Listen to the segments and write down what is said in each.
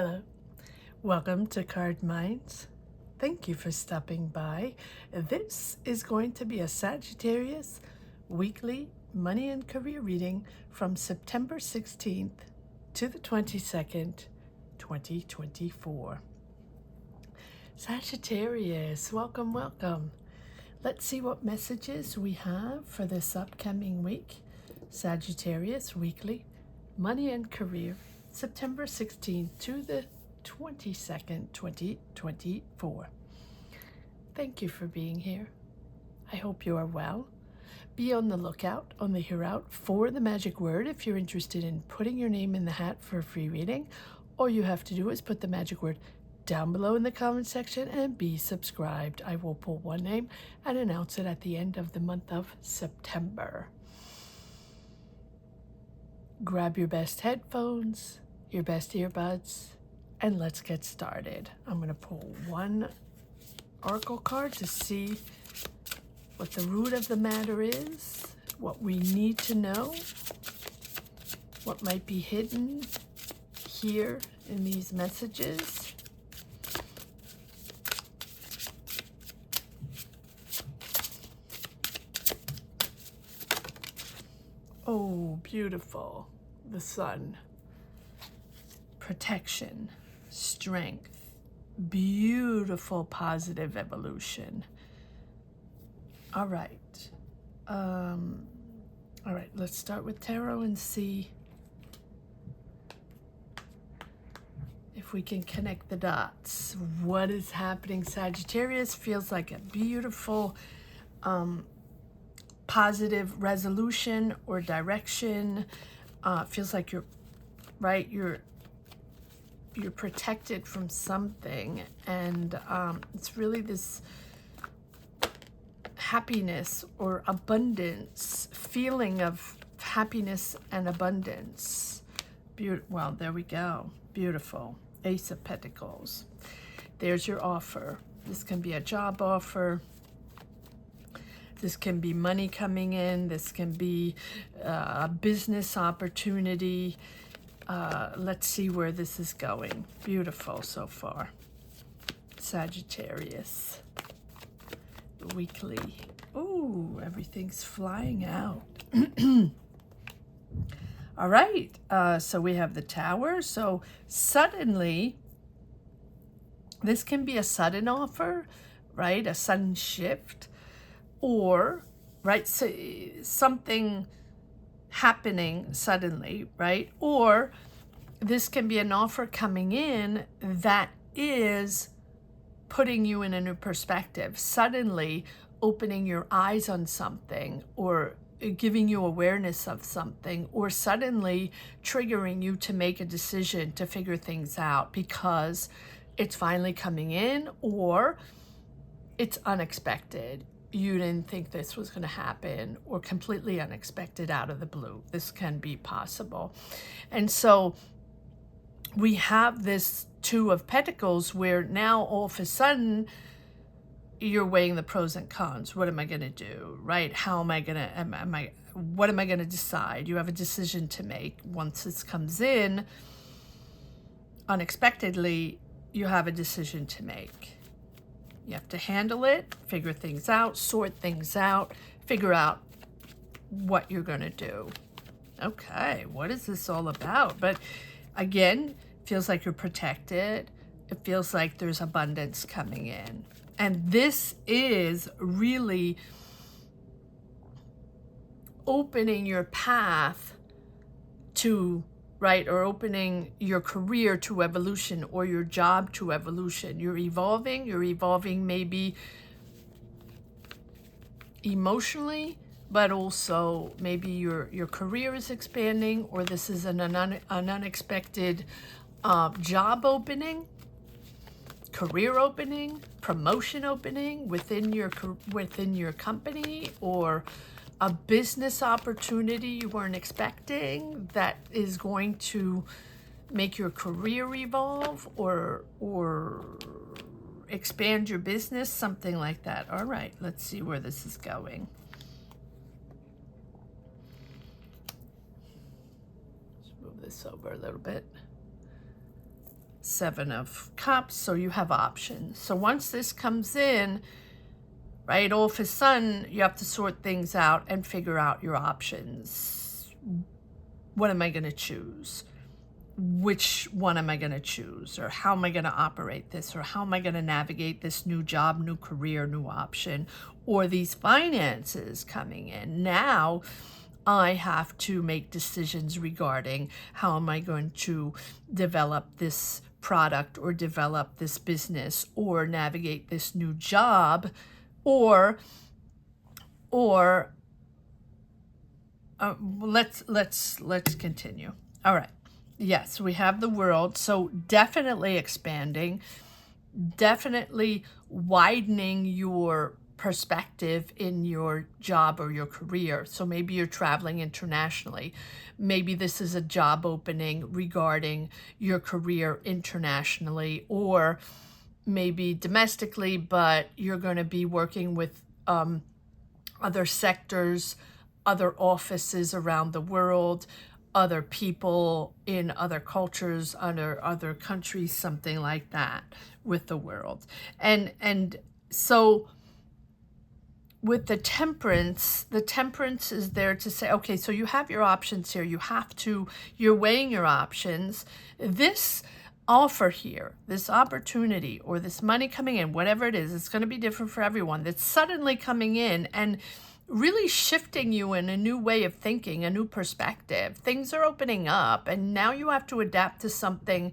Hello, welcome to Cardminds. Thank you for stopping by. This is going to be a Sagittarius weekly money and career reading from September 16th to the 22nd, 2024. Sagittarius, welcome, welcome. Let's see what messages we have for this upcoming week. Sagittarius weekly money and career, September 16th to the 22nd, 2024. Thank you for being here. I hope you are well. Be on the lookout, on the hereout for the magic word if you're interested in putting your name in the hat for a free reading. All you have to do is put the magic word down below in the comment section and be subscribed. I will pull one name and announce it at the end of the month of September. Grab your best headphones, your best earbuds, and let's get started. I'm going to pull one oracle card to see what the root of the matter is, what we need to know, what might be hidden here in these messages. Oh, beautiful. The sun. Protection, strength, beautiful positive evolution. All right. All right, let's start with tarot and see if we can connect the dots. What is happening? Sagittarius feels like a beautiful positive resolution or direction. Feels like you're protected from something, and it's really this happiness or abundance, feeling of happiness and abundance. Well, there we go. Beautiful. Ace of Pentacles. There's your offer. This can be a job offer. This can be money coming in. This can be a business opportunity. Let's see where this is going. Beautiful so far. Sagittarius. Weekly. Ooh, everything's flying out. All right. So we have the Tower. So suddenly, this can be a sudden offer, right? A sudden shift. Or, right, so something happening suddenly, right? Or this can be an offer coming in that is putting you in a new perspective, suddenly opening your eyes on something, or giving you awareness of something, or suddenly triggering you to make a decision to figure things out because it's finally coming in, or it's unexpected. You didn't think this was going to happen, or completely unexpected out of the blue. This can be possible. And so we have this Two of Pentacles where now all of a sudden you're weighing the pros and cons. What am I going to do, right? How am I going to, what am I going to decide? You have a decision to make. Once this comes in unexpectedly, you have a decision to make. You have to handle it, figure things out, sort things out, figure out what you're going to do. Okay, what is this all about? But again, feels like you're protected. It feels like there's abundance coming in. And this is really opening your path to, right, or opening your career to evolution, or your job to evolution. You're evolving maybe emotionally, but also maybe your career is expanding, or this is an unexpected job opening, career opening, promotion opening within your company, or a business opportunity you weren't expecting that is going to make your career evolve or expand your business, something like that. All right, let's see where this is going. Let's move this over a little bit. Seven of Cups, so you have options. So once this comes in, right, all of a sudden, you have to sort things out and figure out your options. What am I going to choose? Which one am I going to choose? Or how am I going to operate this? Or how am I going to navigate this new job, new career, new option? Or these finances coming in. Now, I have to make decisions regarding how am I going to develop this product or develop this business or navigate this new job or let's continue. All right. Yes, we have the World. So definitely expanding, definitely widening your perspective in your job or your career. So maybe you're traveling internationally. Maybe this is a job opening regarding your career internationally, or maybe domestically, but you're going to be working with other sectors, other offices around the world, other people in other cultures, other countries, something like that with the World. And so with the Temperance is there to say, okay, so you have your options here. You're weighing your options. This offer here, this opportunity or this money coming in, whatever it is, it's going to be different for everyone. That's suddenly coming in and really shifting you in a new way of thinking, a new perspective. Things are opening up and now you have to adapt to something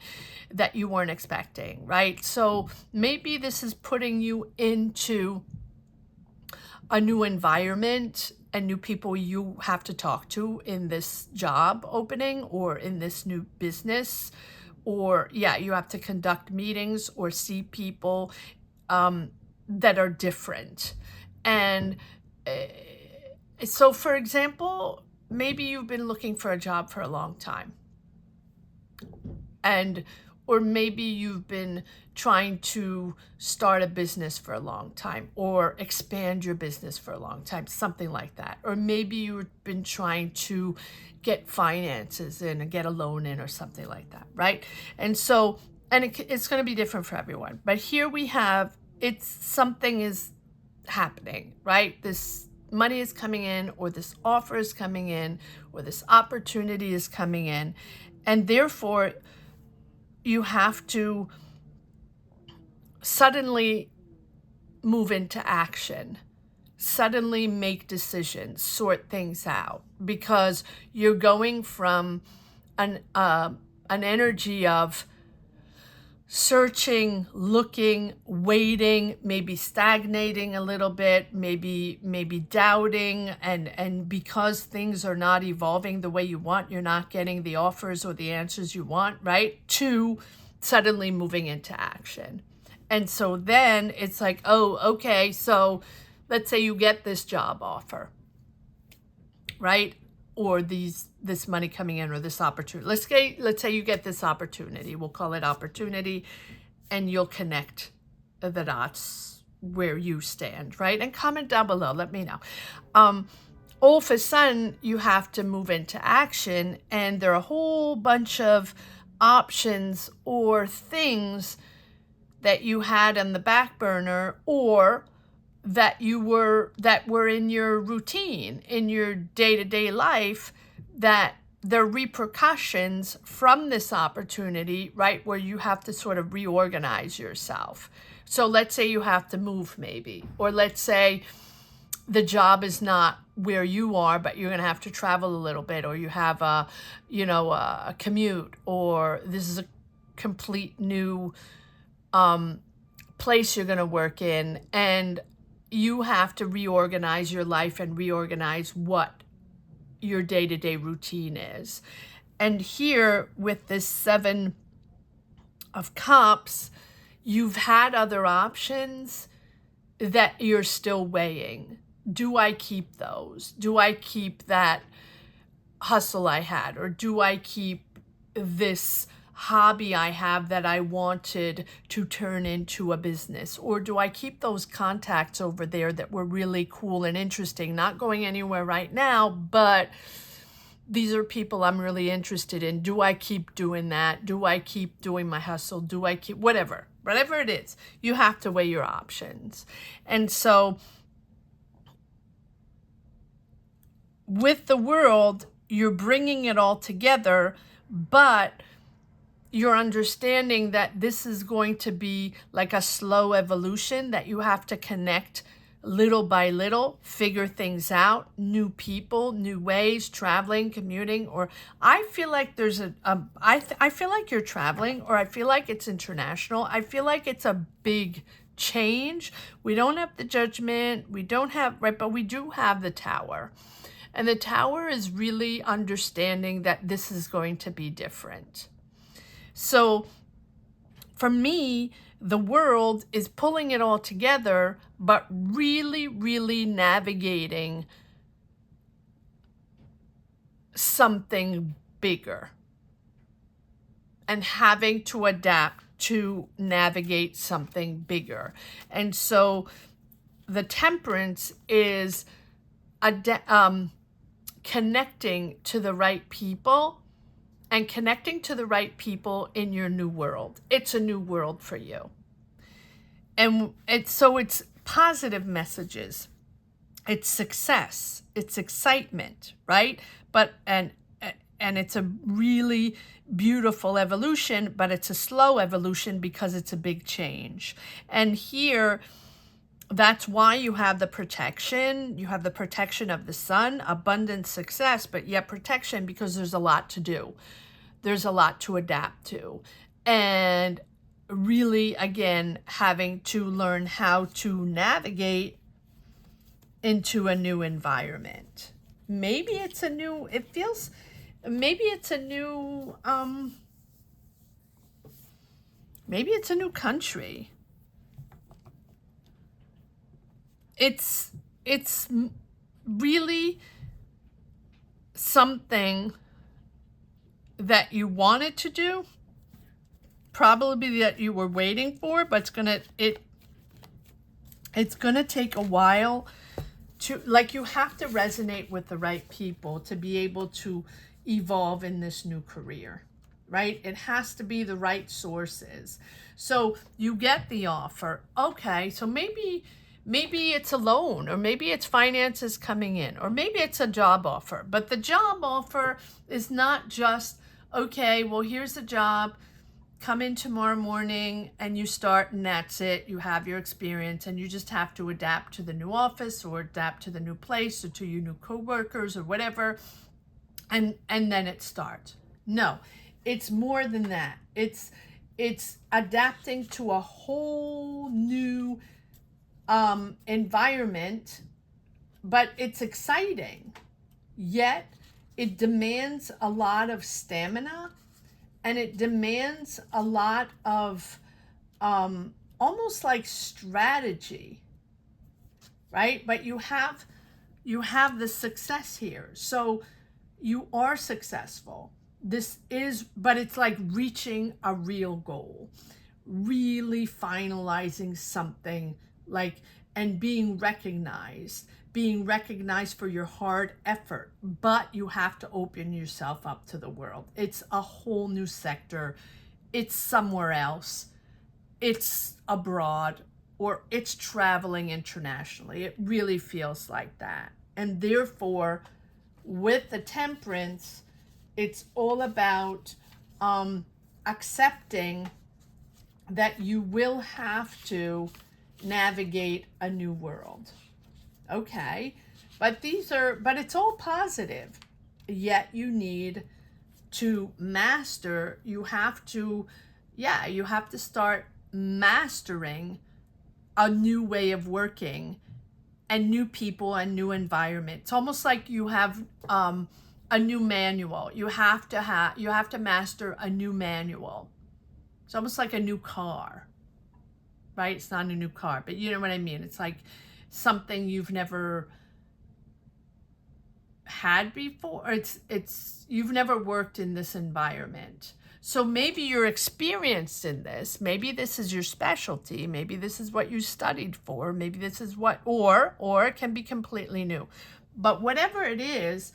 that you weren't expecting, right? So maybe this is putting you into a new environment and new people you have to talk to in this job opening or in this new business, or you have to conduct meetings or see people that are different. And so for example, maybe you've been looking for a job for a long time, or maybe you've been trying to start a business for a long time or expand your business for a long time, something like that. Or maybe you've been trying to get finances in and get a loan in or something like that, right? And so, it's going to be different for everyone. But here we have, something is happening, right? This money is coming in, or this offer is coming in, or this opportunity is coming in. And therefore, you have to suddenly move into action, suddenly make decisions, sort things out, because you're going from an energy of searching, looking, waiting, maybe stagnating a little bit, maybe doubting, and because things are not evolving the way you want, you're not getting the offers or the answers you want, right? To suddenly moving into action. And so then it's like, oh, okay, so let's say you get this job offer, right? Or this money coming in, or this opportunity. Let's say you get this opportunity. We'll call it opportunity, and you'll connect the dots where you stand, right? And comment down below. Let me know. All of a sudden, you have to move into action, and there are a whole bunch of options or things that you had on the back burner, or that were in your routine, in your day-to-day life, that there are repercussions from this opportunity, right, where you have to sort of reorganize yourself. So let's say you have to move maybe, or let's say the job is not where you are, but you're going to have to travel a little bit, or you have a commute, or this is a complete new place you're going to work in, and you have to reorganize your life and reorganize what your day-to-day routine is. And here with this Seven of Cups, you've had other options that you're still weighing. Do I keep those? Do I keep that hustle I had? Or do I keep this hobby I have that I wanted to turn into a business? Or do I keep those contacts over there that were really cool and interesting, not going anywhere right now, but these are people I'm really interested in. Do I keep doing that? Do I keep doing my hustle? Do I keep whatever it is? You have to weigh your options. And so with the world, you're bringing it all together, but you're understanding that this is going to be like a slow evolution, that you have to connect little by little, figure things out, new people, new ways, traveling, commuting, or I feel like there's I feel like you're traveling, or I feel like it's international. I feel like it's a big change. We don't have the Judgment, we don't have, right, but we do have the Tower. And the Tower is really understanding that this is going to be different. So for me, the world is pulling it all together, but really, really navigating something bigger and having to adapt to navigate something bigger. And so the Temperance is connecting to the right people, and connecting to the right people in your new world. It's a new world for you. And it's positive messages. It's success. It's excitement, right? But and it's a really beautiful evolution, but it's a slow evolution because it's a big change. And here, that's why you have the protection. You have the protection of the Sun, abundance, success, but yet protection because there's a lot to do. There's a lot to adapt to. And really, again, having to learn how to navigate into a new environment. Maybe it's a new, maybe it's a new country. It's really something that you wanted to do, probably that you were waiting for, but it's gonna take a while to, like, you have to resonate with the right people to be able to evolve in this new career, right? It has to be the right sources. So you get the offer. Okay, so maybe it's a loan, or maybe it's finances coming in, or maybe it's a job offer. But the job offer is not just, okay, well, here's the job, come in tomorrow morning and you start and that's it. You have your experience and you just have to adapt to the new office or adapt to the new place or to your new coworkers or whatever. And then it starts. No, it's more than that. It's adapting to a whole new environment, but it's exciting, yet it demands a lot of stamina, and it demands a lot of almost like strategy, right? But you have the success here, so you are successful. But it's like reaching a real goal, really finalizing something, like, and being recognized for your hard effort. But you have to open yourself up to the world. It's a whole new sector. It's somewhere else. It's abroad, or it's traveling internationally. It really feels like that. And therefore, with the Temperance, it's all about accepting that you will have to navigate a new world. Okay, but it's all positive, yet you need to master. You have to start mastering a new way of working and new people and new environment. It's almost like you have a new manual. You have to master a new manual. It's almost like a new car, right? It's not a new car, but you know what I mean. It's like something you've never had before. It's you've never worked in this environment. So maybe you're experienced in this. Maybe this is your specialty. Maybe this is what you studied for. Maybe this is what, or it can be completely new. But whatever it is,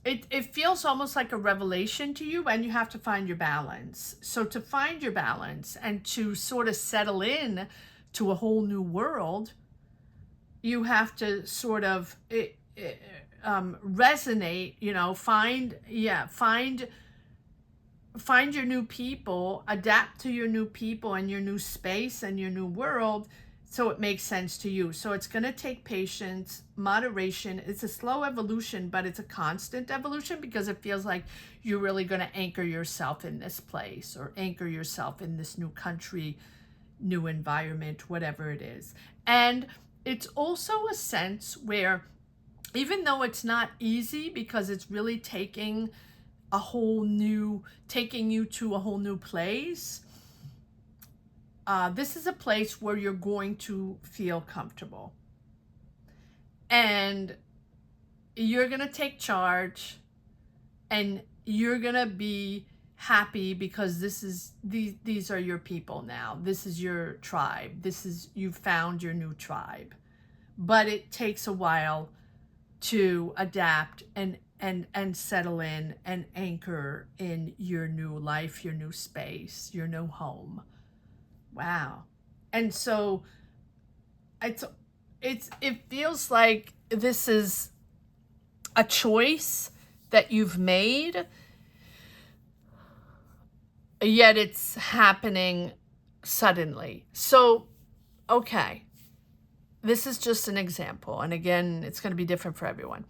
it feels almost like a revelation to you, and you have to find your balance. So to find your balance and to sort of settle in to a whole new world, you have to sort of resonate, you know, find your new people, adapt to your new people and your new space and your new world, so it makes sense to you. So it's going to take patience, moderation. It's a slow evolution, but it's a constant evolution, because it feels like you're really going to anchor yourself in this place, or anchor yourself in this new country, new environment, whatever it is. And it's also a sense where, even though it's not easy, because it's really taking you to a whole new place, this is a place where you're going to feel comfortable, and you're going to take charge, and you're going to be happy, because these are your people now. This is your tribe. You've found your new tribe. But it takes a while to adapt and settle in and anchor in your new life, your new space, your new home. Wow. And so it feels like this is a choice that you've made, yet it's happening suddenly. So, okay, this is just an example. And again, it's going to be different for everyone.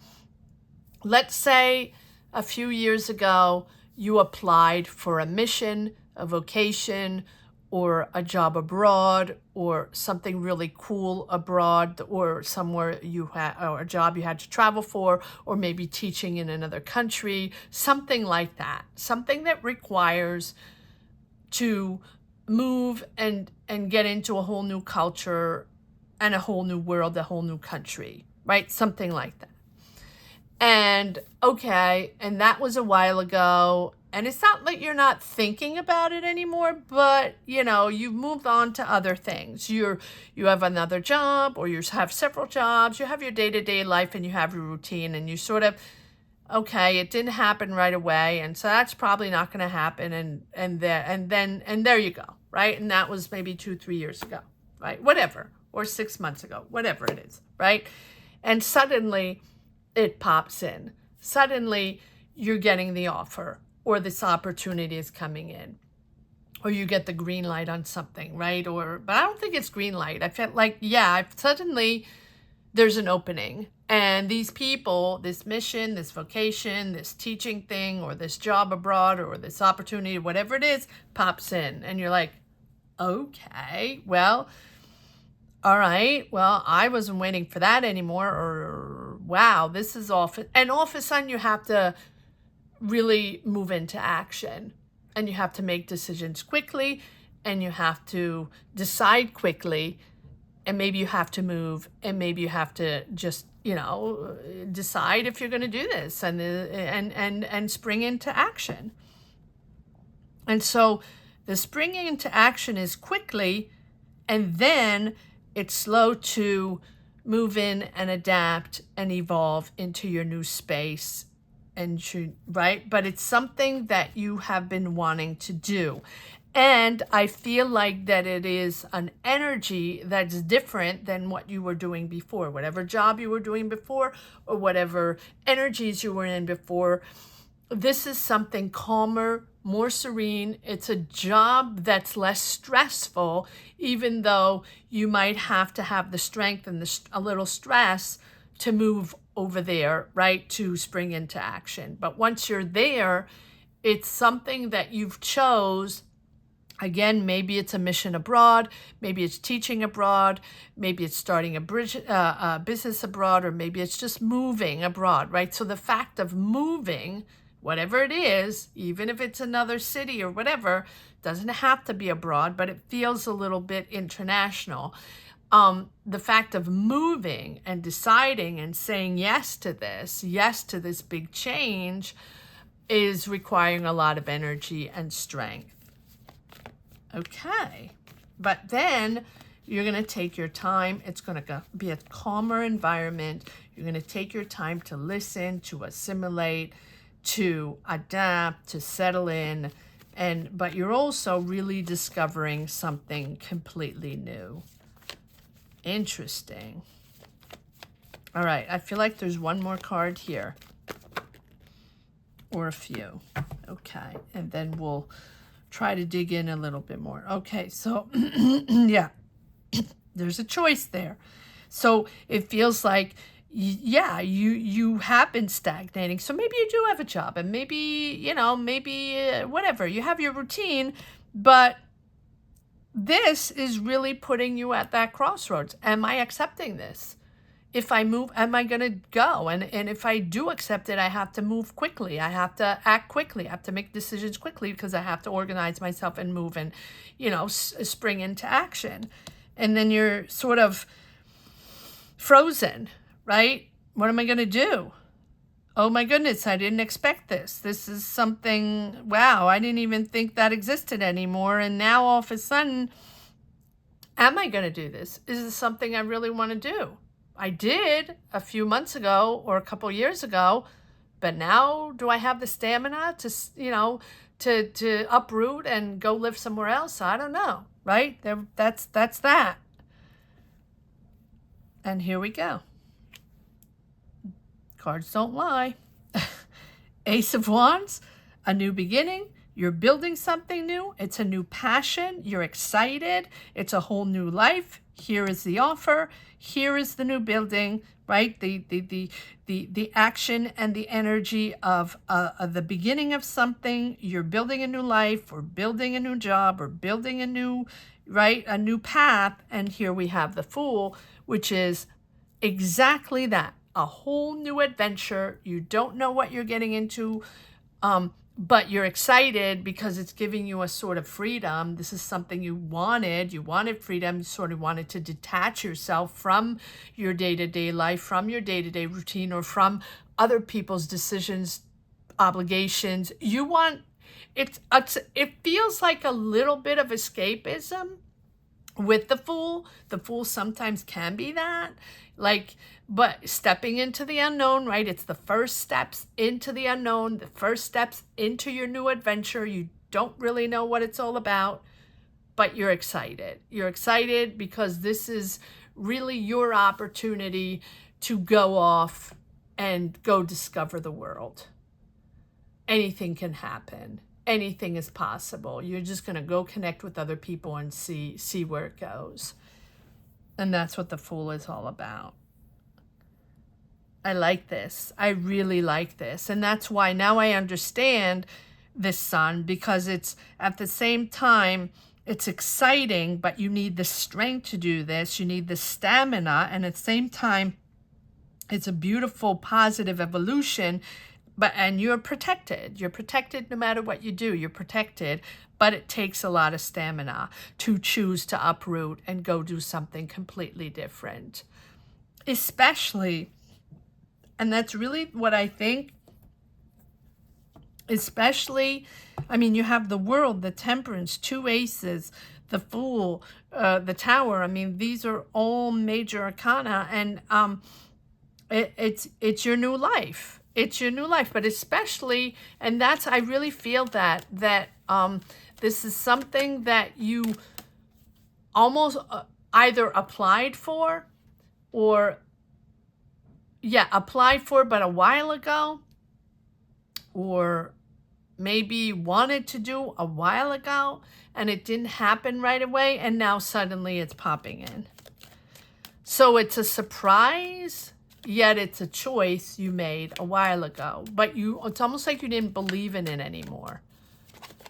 Let's say a few years ago, you applied for a mission, a vocation, or a job abroad, or something really cool abroad, or somewhere or a job you had to travel for, or maybe teaching in another country, something like that. Something that requires to move and get into a whole new culture and a whole new world, a whole new country, right? Something like that. And okay, and that was a while ago, and it's not like you're not thinking about it anymore, but you know, you've moved on to other things. You have another job, or you have several jobs, you have your day-to-day life, and you have your routine, and you sort of, okay, it didn't happen right away, and so that's probably not going to happen, and there you go, right? And that was maybe 2-3 years ago, right? Whatever, or 6 months ago, whatever it is, right? And suddenly it pops in. Suddenly you're getting the offer, or this opportunity is coming in, or you get the green light on something, right? But I don't think it's green light. I felt like, suddenly there's an opening, and these people, this mission, this vocation, this teaching thing, or this job abroad, or this opportunity, whatever it is, pops in, and you're like, okay, well, all right, well, I wasn't waiting for that anymore, or wow, this is off. And all of a sudden you have to really move into action, and you have to make decisions quickly, and you have to decide quickly, and maybe you have to move, and maybe you have to just, decide if you're going to do this and spring into action. And so the springing into action is quickly, and then it's slow to move in and adapt and evolve into your new space, right? But it's something that you have been wanting to do. And I feel like that it is an energy that's different than what you were doing before, whatever job you were doing before, or whatever energies you were in before. This is something calmer, more serene. It's a job that's less stressful, even though you might have to have the strength and a little stress to move over there, right, to spring into action. But once you're there, it's something that you've chose. Again, maybe it's a mission abroad, maybe it's teaching abroad, maybe it's starting a business abroad, or maybe it's just moving abroad, right? So the fact of moving, whatever it is, even if it's another city or whatever, doesn't have to be abroad, but it feels a little bit international. The fact of moving and deciding and saying yes to this big change, is requiring a lot of energy and strength. Okay, but then you're going to take your time. It's going to be a calmer environment. You're going to take your time to listen, to assimilate, to adapt, to settle in, but you're also really discovering something completely new. Interesting. All right, I feel like there's one more card here. Or a few. Okay, and then we'll try to dig in a little bit more. Okay, so yeah, there's a choice there. So it feels like, yeah, you have been stagnating. So maybe you do have a job, and maybe, you know, maybe whatever, you have your routine, but this is really putting you at that crossroads. Am I accepting this? If I move, am I going to go? And if I do accept it, I have to move quickly. I have to act quickly. I have to make decisions quickly because I have to organize myself and move and, you know, spring into action. And then you're sort of frozen, right? What am I going to do? Oh my goodness, I didn't expect this. This is something, wow, I didn't even think that existed anymore. And now all of a sudden, am I going to do this? Is this something I really want to do? I did a few months ago or a couple years ago, but now do I have the stamina to, you know, to uproot and go live somewhere else? I don't know, right? That's that. And here we go. Cards don't lie. Ace of Wands, a new beginning. You're building something new. It's a new passion. You're excited. It's a whole new life. Here is the offer. Here is the new building, right? The action and the energy of the beginning of something. You're building a new life, or building a new job, or building a new, right, a new path. And here we have the Fool, which is exactly that. A whole new adventure. You don't know what you're getting into, but you're excited because it's giving you a sort of freedom. This is something you wanted. You wanted freedom. You sort of wanted to detach yourself from your day-to-day life, from your day-to-day routine, or from other people's decisions, obligations. You want, it feels like a little bit of escapism with the Fool. The Fool sometimes can be that, like, but stepping into the unknown, right? It's the first steps into the unknown, the first steps into your new adventure. You don't really know what it's all about, but you're excited. You're excited because this is really your opportunity to go off and go discover the world. Anything can happen. Anything is possible. You're just going to go connect with other people and see where it goes. And that's what the Fool is all about. I like this. I really like this. And that's why now I understand this Sun, because it's at the same time, it's exciting, but you need the strength to do this. You need the stamina. And at the same time, it's a beautiful, positive evolution. And you're protected. You're protected no matter what you do. You're protected. But it takes a lot of stamina to choose to uproot and go do something completely different. Especially, and that's really what I think, especially, I mean, you have the World, the Temperance, 2 aces, the Fool, the Tower. I mean, these are all major arcana, and it's your new life. It's your new life, but especially, and that's, I really feel that this is something that you almost either applied for, or applied for but a while ago, or maybe wanted to do a while ago and it didn't happen right away, and now suddenly it's popping in. So it's a surprise, yet it's a choice you made a while ago, but it's almost like you didn't believe in it anymore,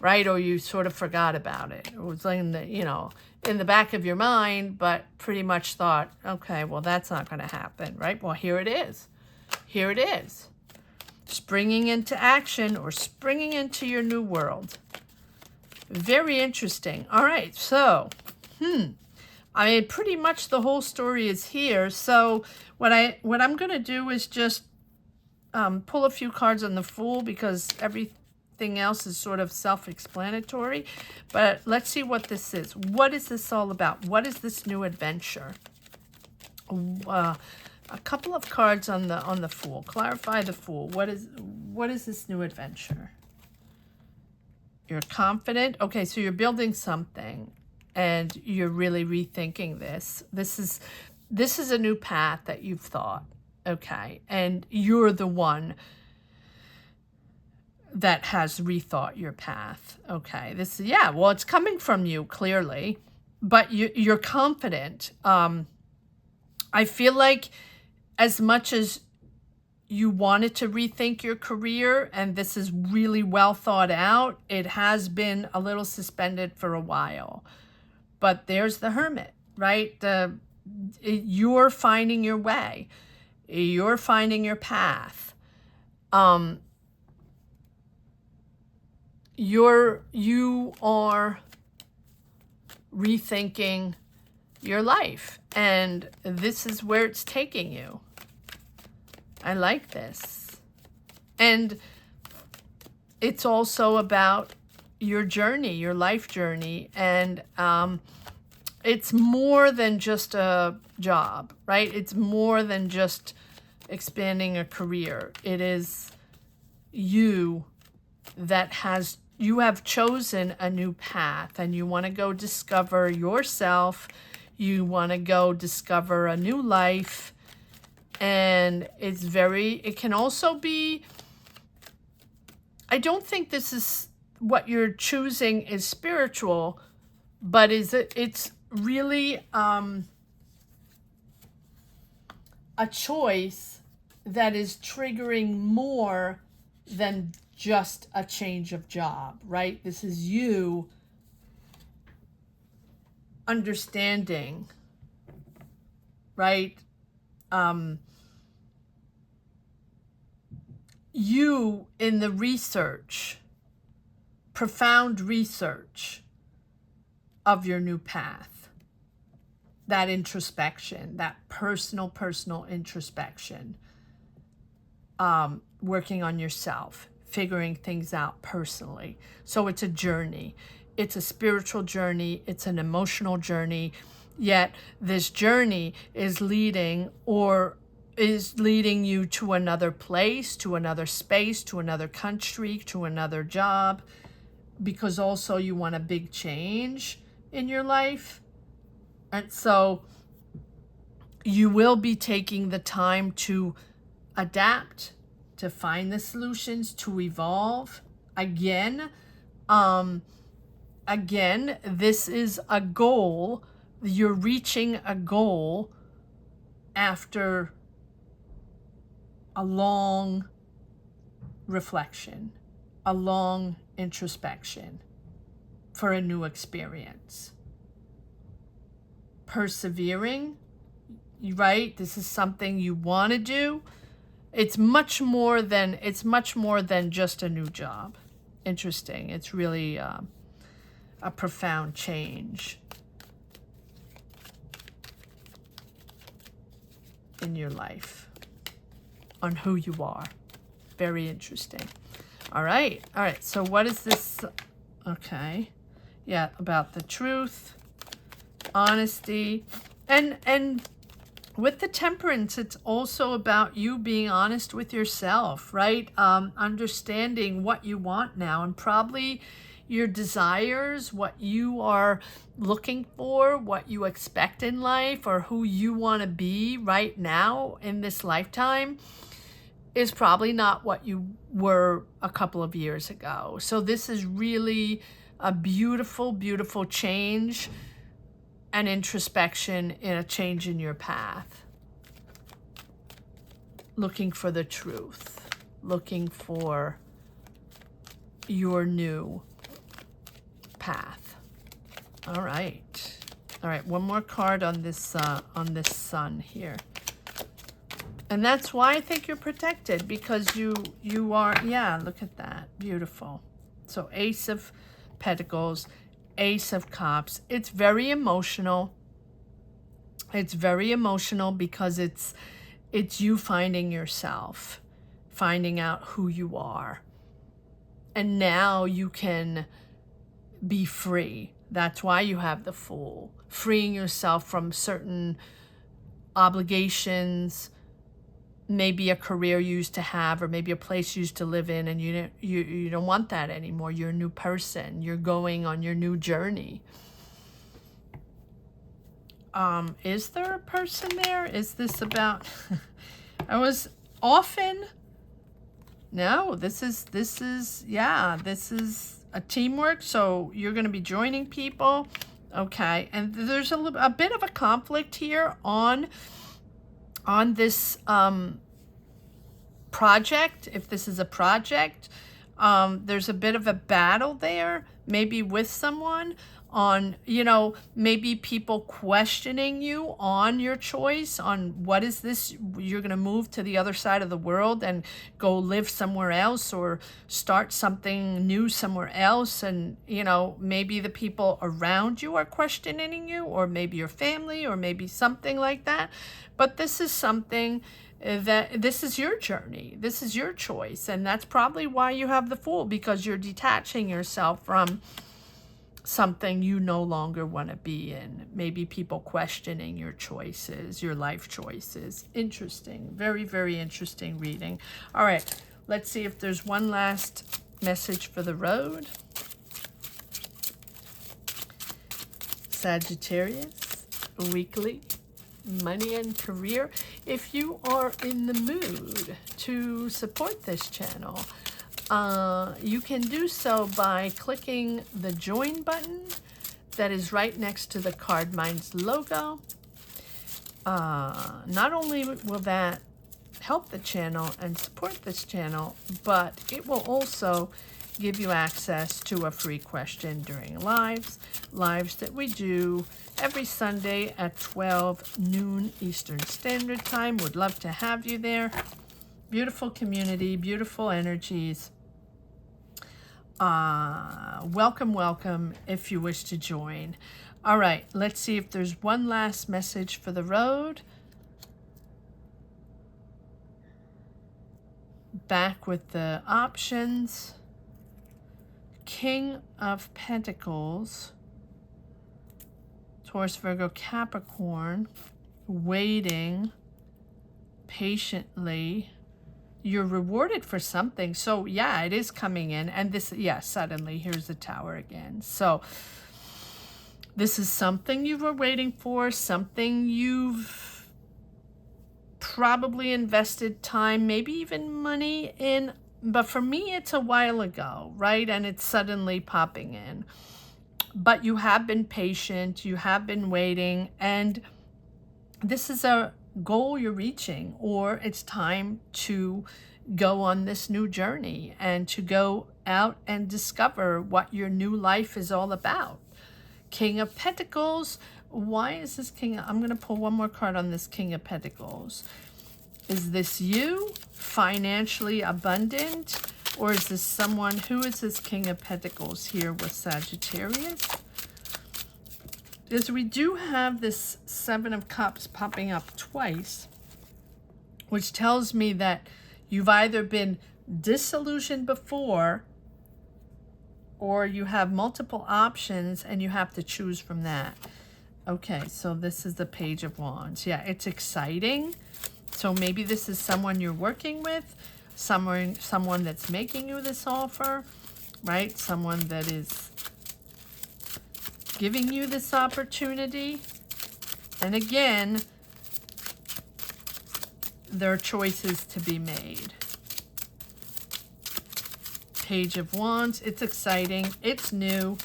right? Or you sort of forgot about it. It was like in the, you know, in the back of your mind, but pretty much thought, okay, well, that's not going to happen, right? Well, here it is. Here it is. Springing into action, or springing into your new world. Very interesting. All right, so, I mean, pretty much the whole story is here. So what I'm going to do is just pull a few cards on the Fool, because everything else is sort of self-explanatory. But let's see what this is. What is this all about? What is this new adventure? A couple of cards on the Fool. Clarify the Fool. What is this new adventure? You're confident. Okay, so you're building something and you're really rethinking this. This is a new path that you've thought. Okay, and you're the one that has rethought your path. Okay, yeah, well, it's coming from you clearly, but you're confident. I feel like as much as you wanted to rethink your career, and this is really well thought out, it has been a little suspended for a while. But there's the Hermit, right? You're finding your way. You're finding your path. You are rethinking your life, and this is where it's taking you. I like this. And it's also about your journey, your life journey, and it's more than just a job, right? It's more than just expanding a career. It is you you have chosen a new path, and you want to go discover yourself. You want to go discover a new life. And it can also be, I don't think this is what you're choosing is spiritual, but it's really a choice that is triggering more than just a change of job, right? This is you understanding, right? You in the research, profound research of your new path, that introspection, that personal introspection, working on yourself, figuring things out personally. So it's a journey. It's a spiritual journey. It's an emotional journey. Yet this journey is leading you to another place, to another space, to another country, to another job, because also you want a big change in your life. And so you will be taking the time to adapt, to find the solutions, to evolve. Again, this is a goal. You're reaching a goal after a long reflection, a long introspection for a new experience. Persevering, right? This is something you want to do. It's much more than just a new job. Interesting. It's really a profound change in your life on who you are. Very interesting. All right. So what is this? Okay. Yeah, about the truth, honesty, and with the Temperance, it's also about you being honest with yourself, right? Understanding what you want now, and probably your desires, what you are looking for, what you expect in life, or who you want to be right now in this lifetime is probably not what you were a couple of years ago. So this is really a beautiful, beautiful change and introspection in a change in your path. Looking for the truth, looking for your new path. All right, one more card on this sun here. And that's why I think you're protected, because you are, yeah, look at that, beautiful. So Ace of Pentacles, Ace of Cups. It's very emotional. It's very emotional because it's you finding yourself, finding out who you are. And now you can be free. That's why you have the Fool. Freeing yourself from certain obligations, maybe a career you used to have, or maybe a place you used to live in, and you don't want that anymore. You're a new person. You're going on your new journey. Is there a person there? Is this about I was often no, this is a teamwork, so you're going to be joining people. Okay, and there's a bit of a conflict here on this project. If this is a project, there's a bit of a battle there, maybe with someone on, you know, maybe people questioning you on your choice, on what is this, you're going to move to the other side of the world and go live somewhere else, or start something new somewhere else. And, you know, maybe the people around you are questioning you, or maybe your family, or maybe something like that. But this is something that, this is your journey, this is your choice, and that's probably why you have the Fool, because you're detaching yourself from something you no longer want to be in. Maybe people questioning your choices, your life choices. Interesting. Very, very interesting reading. All right, let's see if there's one last message for the road. Sagittarius, weekly money and career. If you are in the mood to support this channel, you can do so by clicking the join button that is right next to the cardminds logo. Not only will that help the channel and support this channel, but it will also give you access to a free question during lives that we do every Sunday at 12 noon Eastern Standard Time. Would love to have you there. Beautiful community, beautiful energies. Welcome if you wish to join. All right, let's see if there's one last message for the road. Back with the options. King of Pentacles, Taurus, Virgo, Capricorn, waiting patiently. You're rewarded for something. So yeah, it is coming in. And this, yeah, suddenly, here's the Tower again. So this is something you were waiting for, something you've probably invested time, maybe even money in. But for me, it's a while ago, right? And it's suddenly popping in. But you have been patient, you have been waiting, and this is a goal you're reaching, or it's time to go on this new journey and to go out and discover what your new life is all about. King of Pentacles. Why is this King? I'm going to pull one more card on this King of Pentacles. Is this you, financially abundant, or is this someone? Who is this King of Pentacles here with Sagittarius? Is we do have this Seven of Cups popping up twice, which tells me that you've either been disillusioned before, or you have multiple options and you have to choose from that. Okay, so this is the Page of Wands. Yeah, it's exciting. So maybe this is someone you're working with, someone that's making you this offer, right? Someone that is giving you this opportunity. And again, there are choices to be made. Page of Wands. It's exciting. It's new.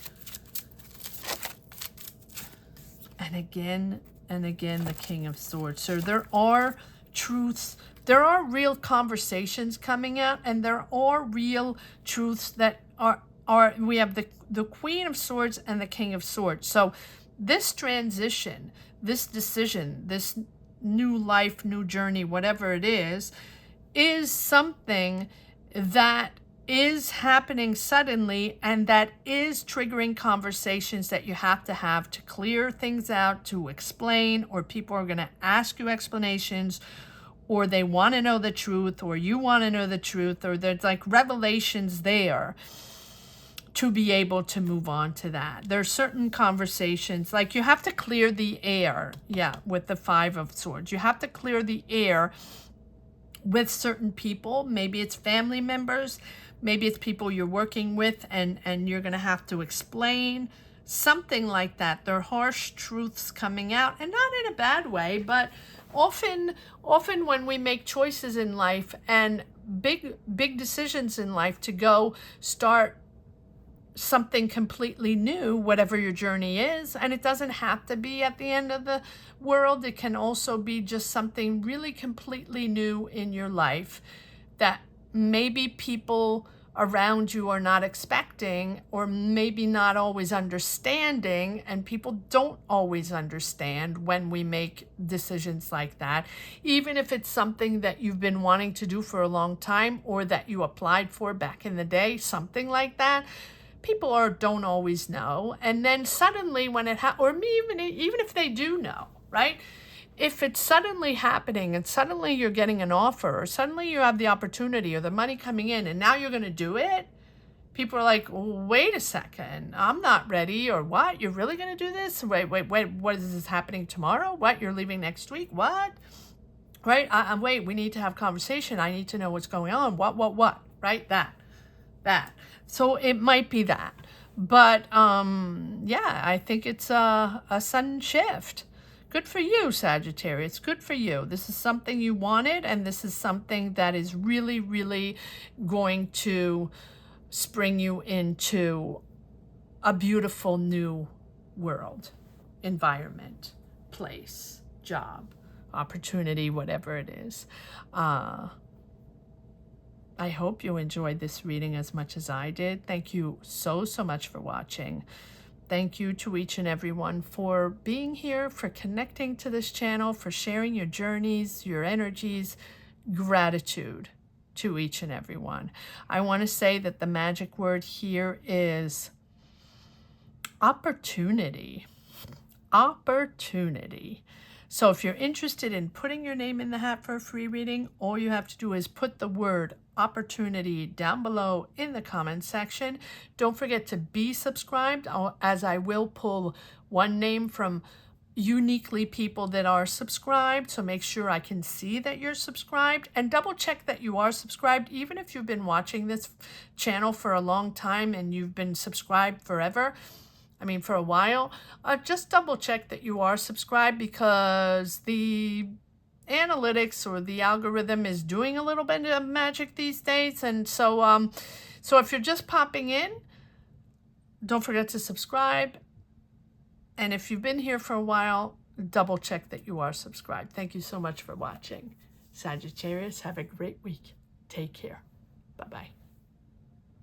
And again, the King of Swords. So there are truths. There are real conversations coming out, and there are real truths that are we have the Queen of Swords and the King of Swords. So this transition, this decision, this new life, new journey, whatever it is something that is happening suddenly, and that is triggering conversations that you have to clear things out, to explain, or people are going to ask you explanations, or they want to know the truth, or you want to know the truth, or there's like revelations there to be able to move on to that. There's certain conversations, like you have to clear the air, yeah, with the Five of Swords. You have to clear the air with certain people. Maybe it's family members, maybe it's people you're working with, and you're going to have to explain something like that. There are harsh truths coming out, and not in a bad way, but often when we make choices in life and big decisions in life to go start something completely new, whatever your journey is, and it doesn't have to be at the end of the world. It can also be just something really completely new in your life that maybe people around you are not expecting, or maybe not always understanding, and people don't always understand when we make decisions like that, even if it's something that you've been wanting to do for a long time, or that you applied for back in the day, something like that. People don't always know, and then suddenly when it or even if they do know, right? If it's suddenly happening and suddenly you're getting an offer, or suddenly you have the opportunity or the money coming in, and now you're going to do it, people are like, wait a second, I'm not ready. Or what, you're really going to do this? Wait, what is this happening tomorrow? What, you're leaving next week? What? Right? Wait, we need to have conversation. I need to know what's going on. What? Right? That. So it might be that. But yeah, I think it's a sudden shift. Good for you, Sagittarius. Good for you. This is something you wanted, and this is something that is really, really going to spring you into a beautiful new world, environment, place, job, opportunity, whatever it is. I hope you enjoyed this reading as much as I did. Thank you so much for watching. Thank you to each and everyone for being here, for connecting to this channel, for sharing your journeys, your energies. Gratitude to each and everyone. I want to say that the magic word here is opportunity. Opportunity. So if you're interested in putting your name in the hat for a free reading, all you have to do is put the word opportunity down below in the comment section. Don't forget to be subscribed, as I will pull one name from uniquely people that are subscribed. So make sure I can see that you're subscribed, and double check that you are subscribed. Even if you've been watching this channel for a long time and you've been subscribed forever, for a while, just double check that you are subscribed, because the analytics or the algorithm is doing a little bit of magic these days. And so if you're just popping in, don't forget to subscribe. And if you've been here for a while, double check that you are subscribed. Thank you so much for watching. Sagittarius, have a great week. Take care. Bye-bye.